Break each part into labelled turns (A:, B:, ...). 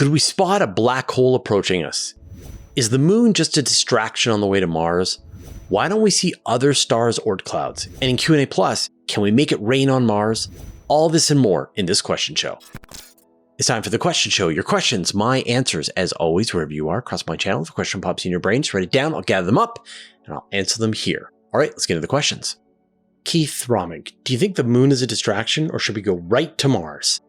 A: Could we spot a black hole approaching us? Is the moon just a distraction on the way to Mars? Why don't we see other stars' Oort clouds? And in Q&A Plus, can we make it rain on Mars? All this and more in this question show. It's time for the question show. Your questions, my answers, as always, wherever you are across my channel. If a question pops in your brain, just write it down. I'll gather them up and I'll answer them here. All right, let's get into the questions. Keith Romig, do you think the moon is a distraction or should we go right to Mars?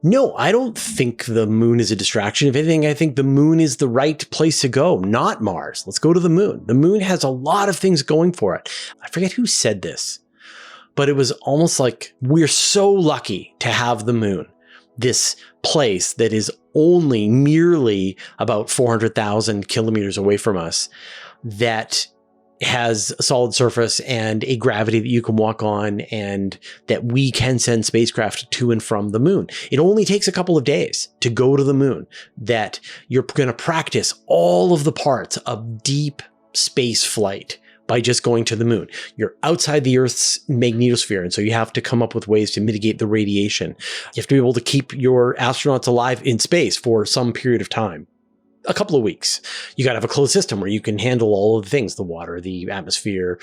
A: No, I don't think the moon is a distraction. If anything, I think the moon is the right place to go, not Mars. Let's go to the moon. The moon has a lot of things going for it. I forget who said this, but it was almost like we're so lucky to have the moon, this place that is only merely about 400,000 kilometers away from us, that has a solid surface and a gravity that you can walk on, and that we can send spacecraft to and from the moon. It only takes a couple of days to go to the moon, that you're going to practice all of the parts of deep space flight by just going to the moon. You're outside the Earth's magnetosphere, and so you have to come up with ways to mitigate the radiation. You have to be able to keep your astronauts alive in space for some period of time. A couple of weeks. You got to have a closed system where you can handle all of the things, the water, the atmosphere,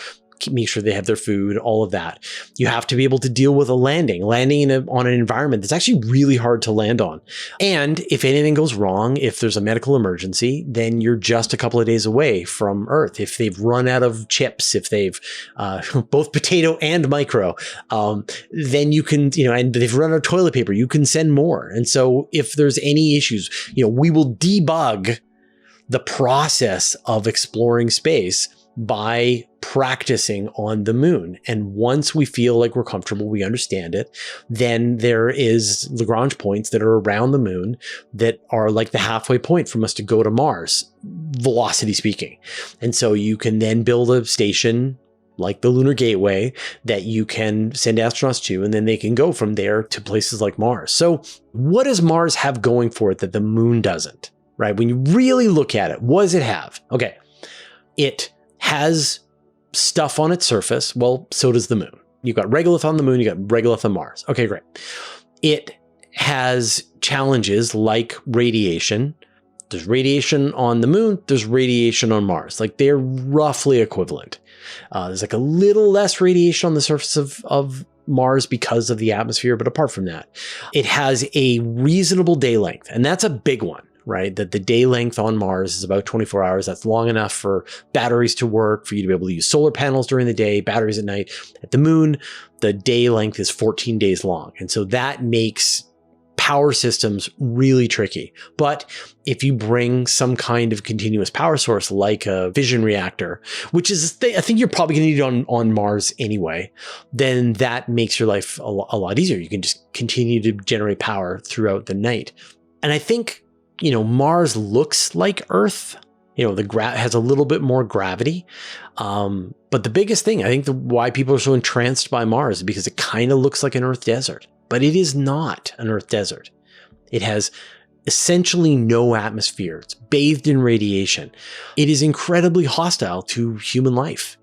A: make sure they have their food, all of that. You have to be able to deal with a landing on an environment that's actually really hard to land on. And if anything goes wrong, if there's a medical emergency, then you're just a couple of days away from Earth. If they've run out of chips, if they've both potato and micro, then you can, and they've run out of toilet paper, you can send more. And so if there's any issues, we will debug the process of exploring space by practicing on the moon. And once we feel like we're comfortable, we understand it, then there is Lagrange points that are around the moon that are like the halfway point from us to go to Mars, velocity speaking. And so you can then build a station like the Lunar Gateway that you can send astronauts to, and then they can go from there to places like Mars. So what does Mars have going for it that the moon doesn't, right? When you really look at it, what does it have? Okay, it has stuff on its surface. Well, so does the moon. You've got regolith on the moon, you got regolith on Mars. Okay, great. It has challenges like radiation. There's radiation on the moon, there's radiation on Mars. Like they're roughly equivalent. There's like a little less radiation on the surface of Mars because of the atmosphere, but apart from that, it has a reasonable day length, and that's a big one. Right? That the day length on Mars is about 24 hours. That's long enough for batteries to work, for you to be able to use solar panels during the day, batteries at night. At the moon, the day length is 14 days long. And so that makes power systems really tricky. But if you bring some kind of continuous power source like a fission reactor, which is, I think you're probably going to need it on Mars anyway, then that makes your life a lot easier. You can just continue to generate power throughout the night. And I think Mars looks like Earth. Has a little bit more gravity. But the biggest thing, I think why people are so entranced by Mars is because it kind of looks like an Earth desert, but it is not an Earth desert. It has essentially no atmosphere. It's bathed in radiation. It is incredibly hostile to human life.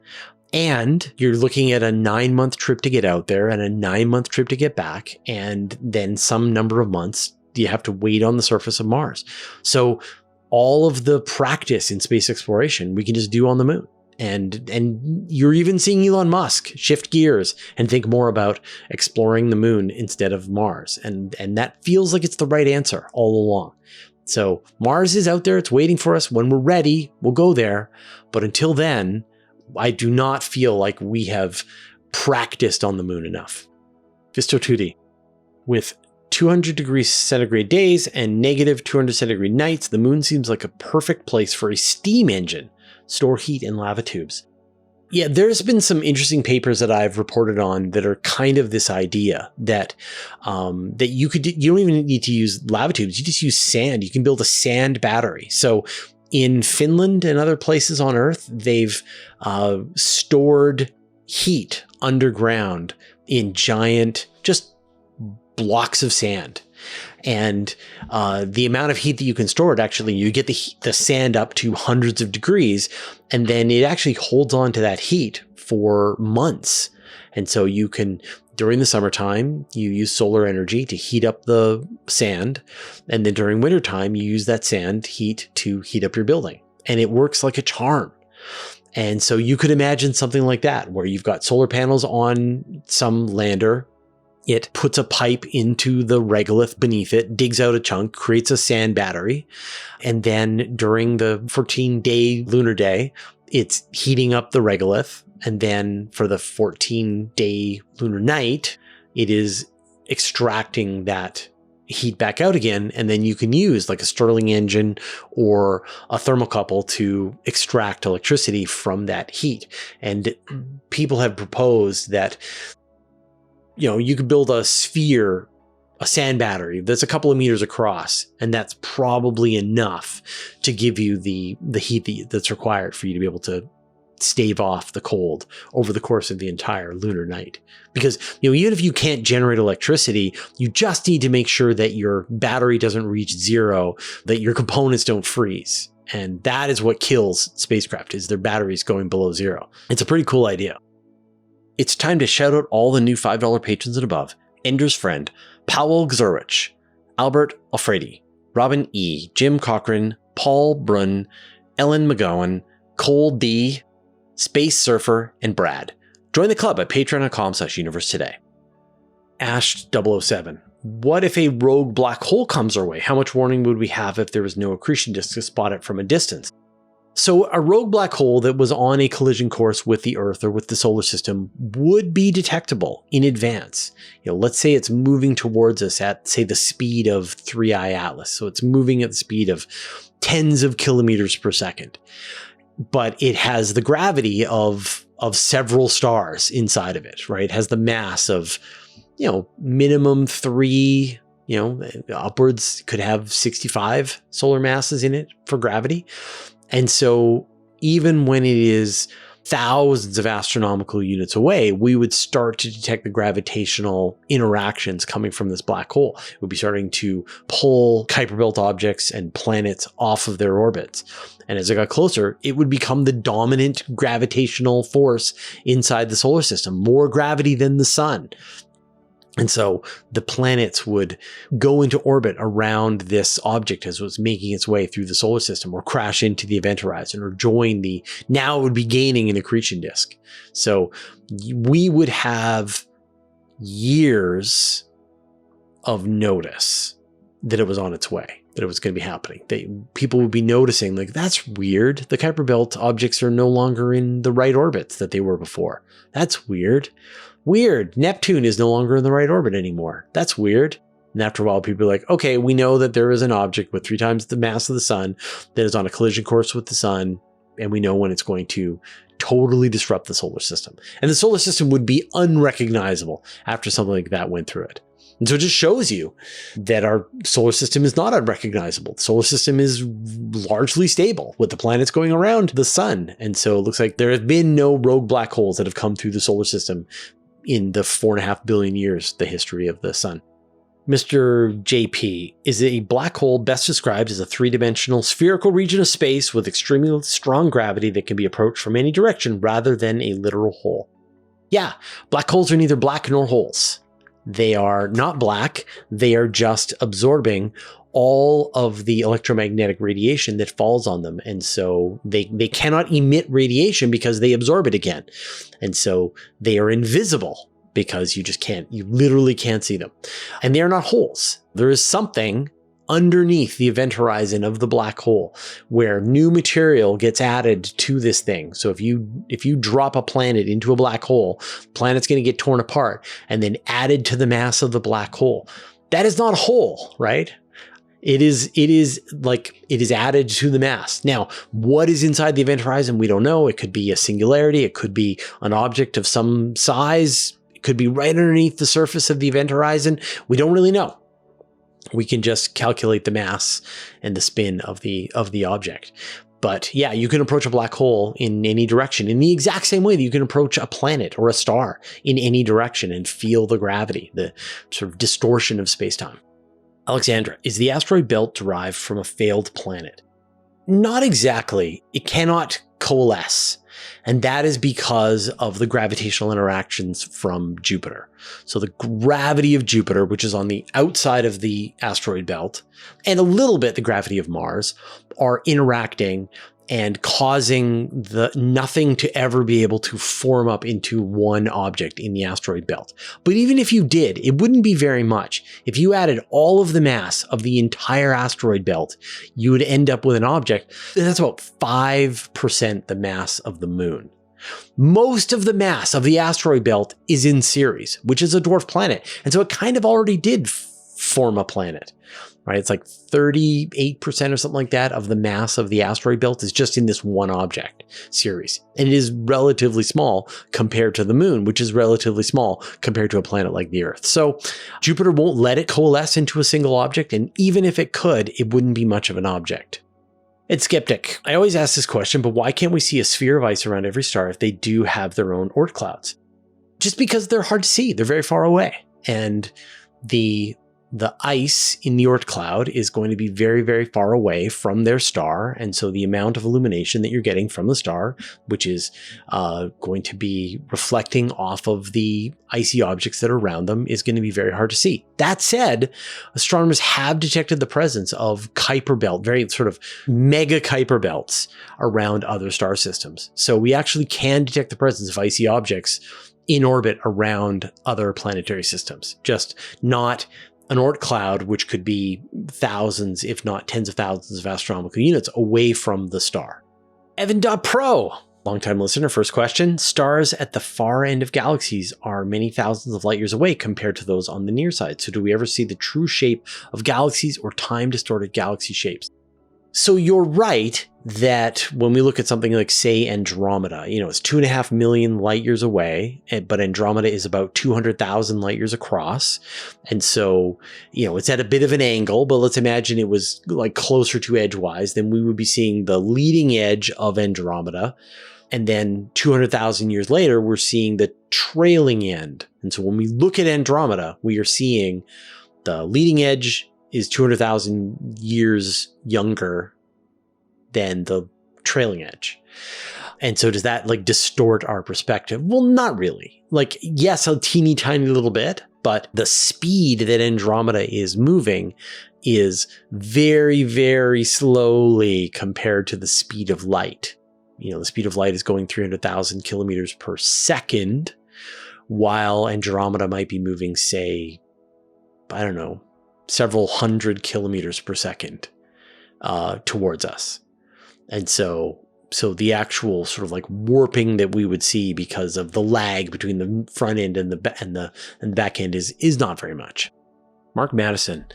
A: And you're looking at a 9-month trip to get out there and a 9-month trip to get back. And then some number of months you have to wait on the surface of Mars. So all of the practice in space exploration we can just do on the moon. And you're even seeing Elon Musk shift gears and think more about exploring the moon instead of Mars. And that feels like it's the right answer all along. So Mars is out there. It's waiting for us. When we're ready, we'll go there. But until then, I do not feel like we have practiced on the moon enough. Visto Tutti, with 200 degrees centigrade days and negative 200 centigrade nights, the moon seems like a perfect place for a steam engine, store heat in lava tubes. Yeah, there's been some interesting papers that I've reported on that are kind of this idea that you don't even need to use lava tubes. You just use sand. You can build a sand battery. So in Finland and other places on Earth, they've stored heat underground in giant, just blocks of sand. And the amount of heat that you can store it, actually, you get the sand up to hundreds of degrees, and then it actually holds on to that heat for months. And so you can During the summertime, you use solar energy to heat up the sand. And then during wintertime, you use that sand heat to heat up your building. And it works like a charm. And so you could imagine something like that, where you've got solar panels on some lander. It puts a pipe into the regolith beneath it, digs out a chunk, creates a sand battery. And then during the 14-day lunar day, it's heating up the regolith. And then for the 14-day lunar night, it is extracting that heat back out again. And then you can use like a Stirling engine or a thermocouple to extract electricity from that heat. And people have proposed that, you could build a sphere, a sand battery that's a couple of meters across, and that's probably enough to give you the heat that's required for you to be able to stave off the cold over the course of the entire lunar night. Because, even if you can't generate electricity, you just need to make sure that your battery doesn't reach zero, that your components don't freeze. And that is what kills spacecraft, is their batteries going below zero. It's a pretty cool idea. It's time to shout out all the new $5 patrons and above: Ender's Friend, Powell Gzurwich, Albert Alfredi, Robin E., Jim Cochran, Paul Brunn, Ellen McGowan, Cole D., Space Surfer, and Brad. Join the club at patreon.com/universe today. Ash007. What if a rogue black hole comes our way? How much warning would we have if there was no accretion disk to spot it from a distance? So a rogue black hole that was on a collision course with the Earth or with the solar system would be detectable in advance. Let's say it's moving towards us at, say, the speed of 3i Atlas. So it's moving at the speed of tens of kilometers per second. But it has the gravity of several stars inside of it, right? It has the mass of, minimum 3, upwards, could have 65 solar masses in it for gravity. And so even when it is thousands of astronomical units away, we would start to detect the gravitational interactions coming from this black hole. It would be starting to pull Kuiper Belt objects and planets off of their orbits. And as it got closer, it would become the dominant gravitational force inside the solar system, more gravity than the sun. And so the planets would go into orbit around this object as it was making its way through the solar system, or crash into the event horizon, or join now it would be gaining an accretion disk. So we would have years of notice that it was on its way, that it was going to be happening. People would be noticing, like, that's weird. The Kuiper Belt objects are no longer in the right orbits that they were before. That's weird. Weird. Neptune is no longer in the right orbit anymore. That's weird. And after a while, people are like, okay, we know that there is an object with 3 times the mass of the sun that is on a collision course with the sun, and we know when it's going to totally disrupt the solar system. And the solar system would be unrecognizable after something like that went through it. And so it just shows you that our solar system is not unrecognizable. The solar system is largely stable with the planets going around the sun. And so it looks like there have been no rogue black holes that have come through the solar system in the 4.5 billion years, the history of the sun. Mr. JP, is a black hole best described as a 3-dimensional spherical region of space with extremely strong gravity that can be approached from any direction rather than a literal hole? Yeah, black holes are neither black nor holes. They are not black. They are just absorbing all of the electromagnetic radiation that falls on them. And so they cannot emit radiation because they absorb it again. And so they are invisible because you literally can't see them. And they are not holes. There is something underneath the event horizon of the black hole where new material gets added to this thing. So if you drop a planet into a black hole, the planet's going to get torn apart and then added to the mass of the black hole. That is not a hole, right? It is added to the mass. Now, what is inside the event horizon? We don't know. It could be a singularity. It could be an object of some size. It could be right underneath the surface of the event horizon. We don't really know. We can just calculate the mass and the spin of the object. But yeah, you can approach a black hole in any direction in the exact same way that you can approach a planet or a star in any direction and feel the gravity, the sort of distortion of space-time. Alexandra, is the asteroid belt derived from a failed planet? Not exactly. It cannot coalesce. And that is because of the gravitational interactions from Jupiter. So the gravity of Jupiter, which is on the outside of the asteroid belt, and a little bit the gravity of Mars, are interacting and causing nothing to ever be able to form up into one object in the asteroid belt. But even if you did, it wouldn't be very much. If you added all of the mass of the entire asteroid belt, you would end up with an object that's about 5% the mass of the moon. Most of the mass of the asteroid belt is in Ceres, which is a dwarf planet. And so it kind of already did form a planet. Right? It's like 38% or something like that of the mass of the asteroid belt is just in this one object, Ceres. And it is relatively small compared to the moon, which is relatively small compared to a planet like the Earth. So Jupiter won't let it coalesce into a single object. And even if it could, it wouldn't be much of an object. It's Skeptic. I always ask this question, but why can't we see a sphere of ice around every star if they do have their own Oort clouds? Just because they're hard to see. They're very far away. And the ice in the Oort cloud is going to be very, very far away from their star. And so the amount of illumination that you're getting from the star, which is going to be reflecting off of the icy objects that are around them, is going to be very hard to see. That said, astronomers have detected the presence of Kuiper belt, very sort of mega Kuiper belts around other star systems. So we actually can detect the presence of icy objects in orbit around other planetary systems, just not an Oort cloud, which could be thousands, if not tens of thousands of astronomical units away from the star. Evan.pro, longtime listener, first question. Stars at the far end of galaxies are many thousands of light years away compared to those on the near side. So do we ever see the true shape of galaxies or time-distorted galaxy shapes? So you're right that when we look at something like, say, Andromeda, it's 2.5 million light years away, but Andromeda is about 200,000 light years across. And so, it's at a bit of an angle, but let's imagine it was like closer to edgewise, then we would be seeing the leading edge of Andromeda. And then 200,000 years later, we're seeing the trailing end. And so when we look at Andromeda, we are seeing the leading edge is 200,000 years younger than the trailing edge. And so does that distort our perspective? Well, not really. Yes, a teeny tiny little bit, but the speed that Andromeda is moving is very, very slowly compared to the speed of light. The speed of light is going 300,000 kilometers per second, while Andromeda might be moving, say, I don't know, several hundred kilometers per second towards us. And so the actual sort of warping that we would see because of the lag between the front end and the back end is not very much. Mark Mattison,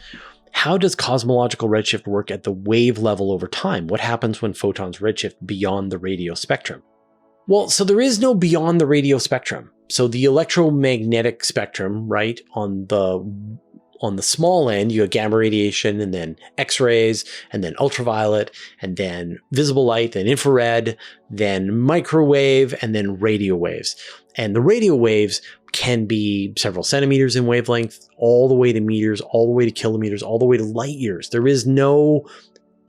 A: how does cosmological redshift work at the wave level over time? What happens when photons redshift beyond the radio spectrum? Well, so there is no beyond the radio spectrum. So the electromagnetic spectrum, right, on the small end, you have gamma radiation, and then X-rays, and then ultraviolet, and then visible light, then infrared, then microwave, and then radio waves. And the radio waves can be several centimeters in wavelength, all the way to meters, all the way to kilometers, all the way to light years. There is no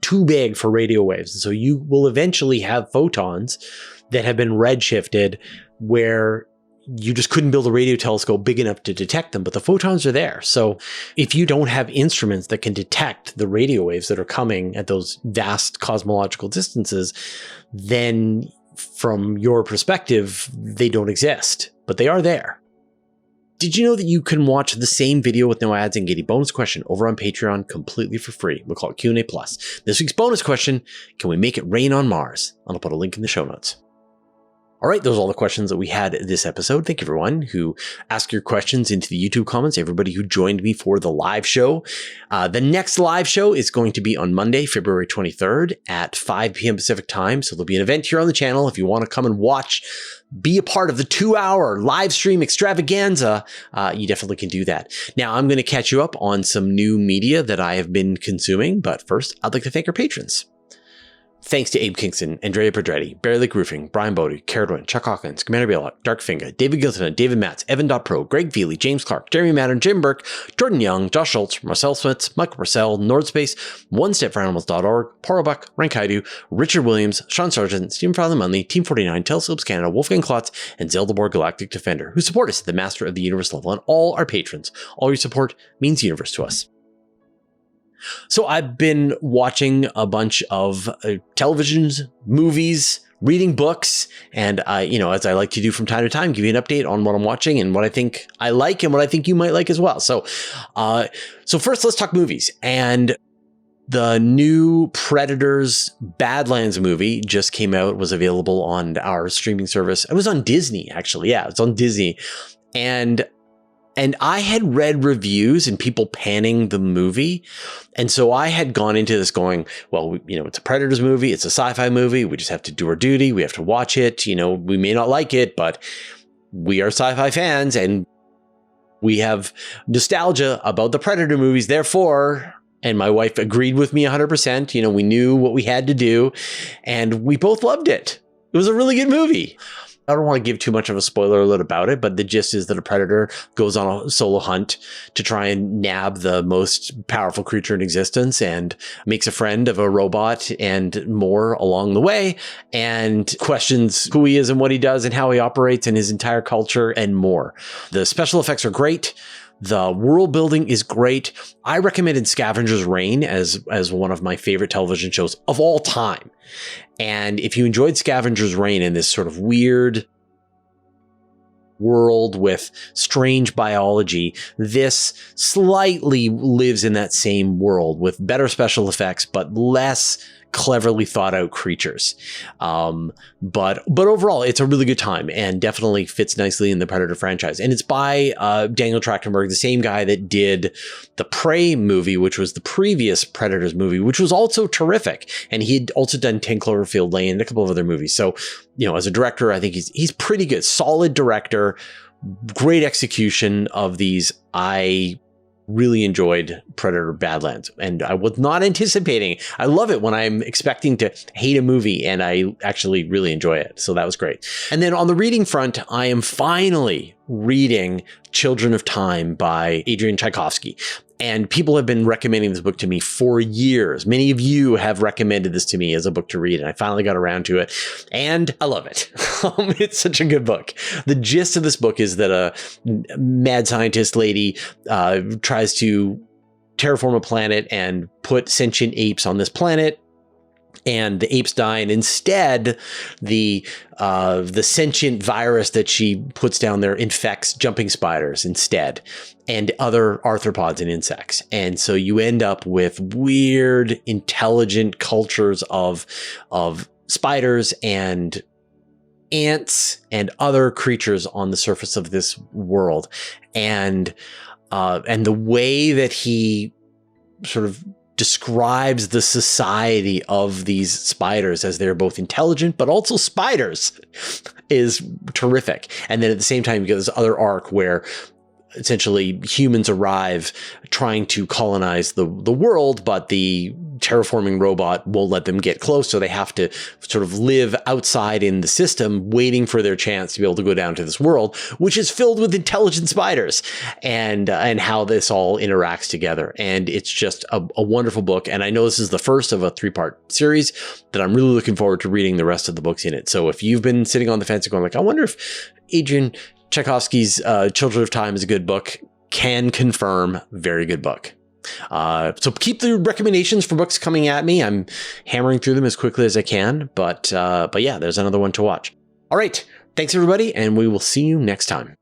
A: too big for radio waves. And so you will eventually have photons that have been redshifted where you just couldn't build a radio telescope big enough to detect them, but the photons are there. So if you don't have instruments that can detect the radio waves that are coming at those vast cosmological distances, then from your perspective, they don't exist, but they are there. Did you know that you can watch the same video with no ads and get a bonus question over on Patreon completely for free? We'll call it Q&A Plus. This week's bonus question, can we make it rain on Mars? I'll put a link in the show notes. All right, those are all the questions that we had this episode. Thank you, everyone who asked your questions into the YouTube comments, everybody who joined me for the live show. The next live show is going to be on Monday, February 23rd at 5 p.m. Pacific time. So there'll be an event here on the channel. If you want to come and watch, be a part of the 2-hour live stream extravaganza, you definitely can do that. Now, I'm going to catch you up on some new media that I have been consuming. But first, I'd like to thank our patrons. Thanks to Abe Kingston, Andrea Pedretti, Barry Lake Roofing, Brian Bodie, Caradwin, Chuck Hawkins, Commander Bailout, Dark Finger, David Gilton, David Matz, Evan.pro, Greg Feely, James Clark, Jeremy Madden, Jim Burke, Jordan Young, Josh Schultz, Marcel Smits, Michael Purcell, Nordspace, OneStepForAnimals.org, Paul Buck, Rankaidu, Richard Williams, Sean Sargent, Stephen Fowler Munley, Team 49, Telescopes Canada, Wolfgang Klotz, and Zeldebor Galactic Defender, who support us at the Master of the Universe level, and all our patrons. All your support means the universe to us. So I've been watching a bunch of televisions, movies, reading books, and as I like to do from time to time, give you an update on what I'm watching and what I think I like and what I think you might like as well. So first, let's talk movies. And the new Predators Badlands movie just came out, was available on our streaming service. It was on Disney, actually. Yeah, it's on Disney. And I had read reviews and people panning the movie. And so I had gone into this going, well, it's a Predators movie. It's a sci-fi movie. We just have to do our duty. We have to watch it. We may not like it, but we are sci-fi fans and we have nostalgia about the Predator movies. Therefore, and my wife agreed with me 100%. We knew what we had to do and we both loved it. It was a really good movie. I don't want to give too much of a spoiler alert about it, but the gist is that a predator goes on a solo hunt to try and nab the most powerful creature in existence and makes a friend of a robot and more along the way, and questions who he is and what he does and how he operates and his entire culture and more. The special effects are great. The world building is great. I recommended Scavenger's Reign as one of my favorite television shows of all time. And if you enjoyed Scavenger's Reign in this sort of weird world with strange biology, this slightly lives in that same world with better special effects, but less cleverly thought out creatures. But overall, it's a really good time and definitely fits nicely in the Predator franchise. And it's by Daniel Trachtenberg, the same guy that did the Prey movie, which was the previous Predators movie, which was also terrific. And he had also done 10 Cloverfield Lane and a couple of other movies. So, as a director, I think he's pretty good. Solid director, great execution of these. I really enjoyed Predator Badlands, and I was not anticipating. I love it when I'm expecting to hate a movie and I actually really enjoy it. So that was great. And then on the reading front, I am finally reading Children of Time by Adrian Tchaikovsky. And people have been recommending this book to me for years. Many of you have recommended this to me as a book to read, and I finally got around to it, and I love it. It's such a good book. The gist of this book is that a mad scientist lady tries to terraform a planet and put sentient apes on this planet, and the apes die, and instead the sentient virus that she puts down there infects jumping spiders instead and other arthropods and insects. And so you end up with weird, intelligent cultures of spiders and ants and other creatures on the surface of this world. And the way that he sort of describes the society of these spiders as they're both intelligent but also spiders is terrific. And then at the same time, you get this other arc where essentially humans arrive trying to colonize the world, but the terraforming robot won't let them get close. So they have to sort of live outside in the system, waiting for their chance to be able to go down to this world, which is filled with intelligent spiders, and how this all interacts together. And it's just a wonderful book. And I know this is the first of a 3-part series that I'm really looking forward to reading the rest of the books in it. So if you've been sitting on the fence and going like, I wonder if Adrian Tchaikovsky's Children of Time is a good book, can confirm, very good book. So keep the recommendations for books coming at me. I'm hammering through them as quickly as I can, but yeah, there's another one to watch. All right. Thanks everybody. And we will see you next time.